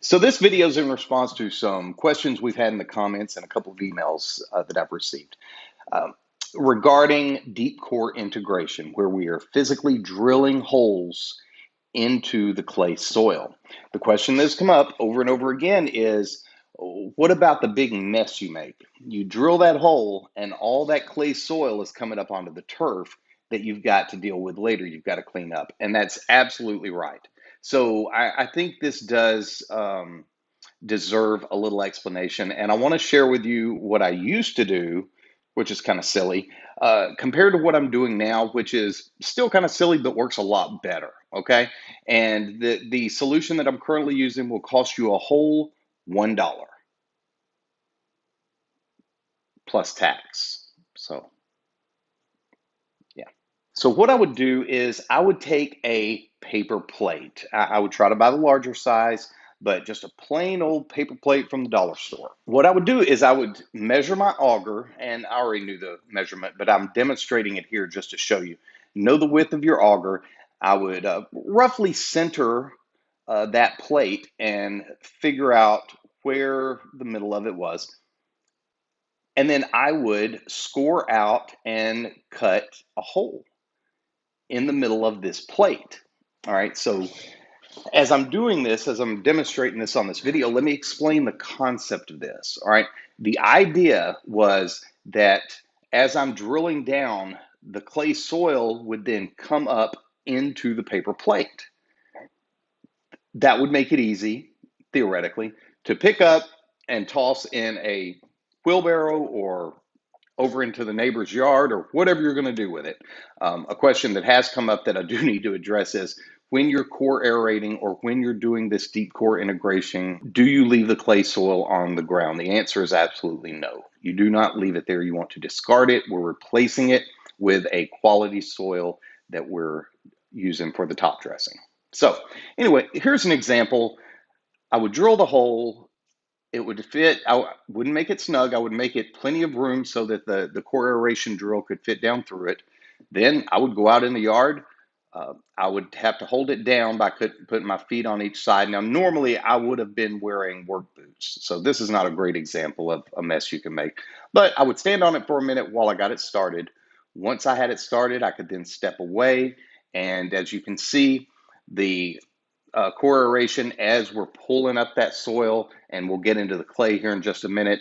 So this video is in response to some questions we've had in the comments and a couple of emails that I've received um, regarding deep core integration, where we are physically drilling holes into the clay soil. The question that's come up over and over again is, what about the big mess you make? You drill that hole and all that clay soil is coming up onto the turf that you've got to deal with later. You've got to clean up. And that's absolutely right. So I think this does deserve a little explanation. And I want to share with you what I used to do, which is kind of silly, compared to what I'm doing now, which is still kind of silly, but works a lot better. Okay. And the solution that I'm currently using will cost you a whole $1 plus tax. So, yeah. So, what I would do is I would take a paper plate. I would try to buy the larger size, but just a plain old paper plate from the dollar store. What I would do is I would measure my auger, and I already knew the measurement, but I'm demonstrating it here just to show you. Know the width of your auger. I would roughly center that plate and figure out where the middle of it was. And then I would score out and cut a hole in the middle of this plate. All right, so as I'm doing this, as I'm demonstrating this on this video, let me explain the concept of this. All right, the idea was that as I'm drilling down, the clay soil would then come up into the paper plate. That would make it easy, theoretically, to pick up and toss in a wheelbarrow or over into the neighbor's yard or whatever you're going to do with it. A question that has come up that I do need to address is, when you're core aerating or when you're doing this deep core integration, do you leave the clay soil on the ground? The answer is absolutely no. You do not leave it there. You want to discard it. We're replacing it with a quality soil that we're using for the top dressing. So anyway, here's an example. I would drill the hole. It would fit. I wouldn't make it snug. I would make it plenty of room so that the core aeration drill could fit down through it. Then I would go out in the yard. I would have to hold it down by putting my feet on each side. Now, normally I would have been wearing work boots, so this is not a great example of a mess you can make. But I would stand on it for a minute while I got it started. Once I had it started, I could then step away. And as you can see, the core aeration, as we're pulling up that soil, and we'll get into the clay here in just a minute.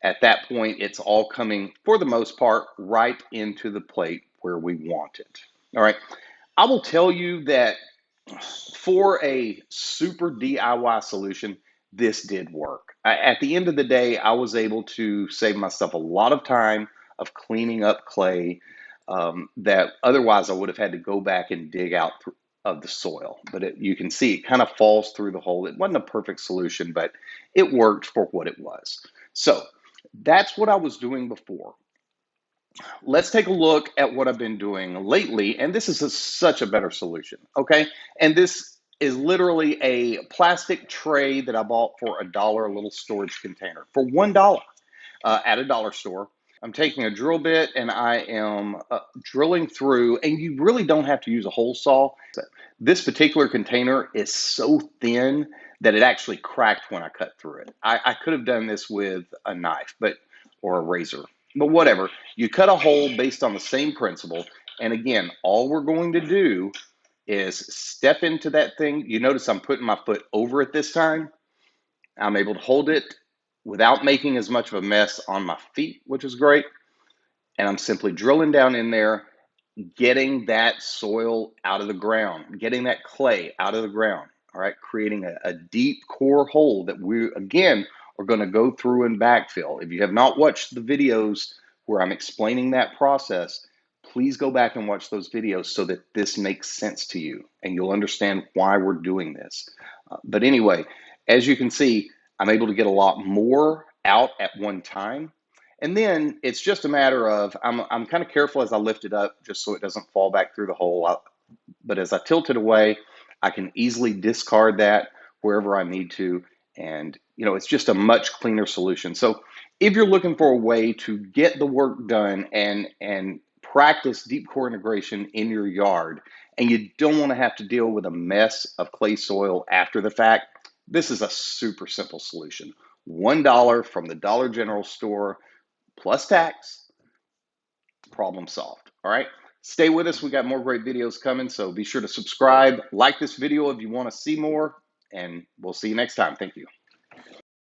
At that point, it's all coming, for the most part, right into the plate where we want it. All right. I will tell you that for a super DIY solution, this did work. At the end of the day, I was able to save myself a lot of time of cleaning up clay that otherwise I would have had to go back and dig out of the soil. But you can see it kind of falls through the hole. It wasn't a perfect solution, but it worked for what it was. So that's what I was doing before. Let's take a look at what I've been doing lately, and this is such a better solution, okay? And this is literally a plastic tray that I bought for $1, a little storage container for $1 at a dollar store. I'm taking a drill bit and I am drilling through, and you really don't have to use a hole saw. This particular container is so thin that it actually cracked when I cut through it. I could have done this with a knife, or a razor, but whatever. You cut a hole based on the same principle. And again, all we're going to do is step into that thing. You notice I'm putting my foot over it this time. I'm able to hold it without making as much of a mess on my feet, which is great. And I'm simply drilling down in there, getting that soil out of the ground, getting that clay out of the ground, all right, creating a deep core hole that we, again, are going to go through and backfill. If you have not watched the videos where I'm explaining that process, please go back and watch those videos so that this makes sense to you and you'll understand why we're doing this. But anyway, as you can see, I'm able to get a lot more out at one time. And then it's just a matter of, I'm kind of careful as I lift it up just so it doesn't fall back through the hole. But as I tilt it away, I can easily discard that wherever I need to. And, it's just a much cleaner solution. So if you're looking for a way to get the work done and practice deep core integration in your yard, and you don't want to have to deal with a mess of clay soil after the fact, This is a super simple solution. $1 from the Dollar General store plus tax, problem solved. All right. Stay with us. We got more great videos coming. So be sure to subscribe, like this video if you want to see more, and we'll see you next time. Thank you.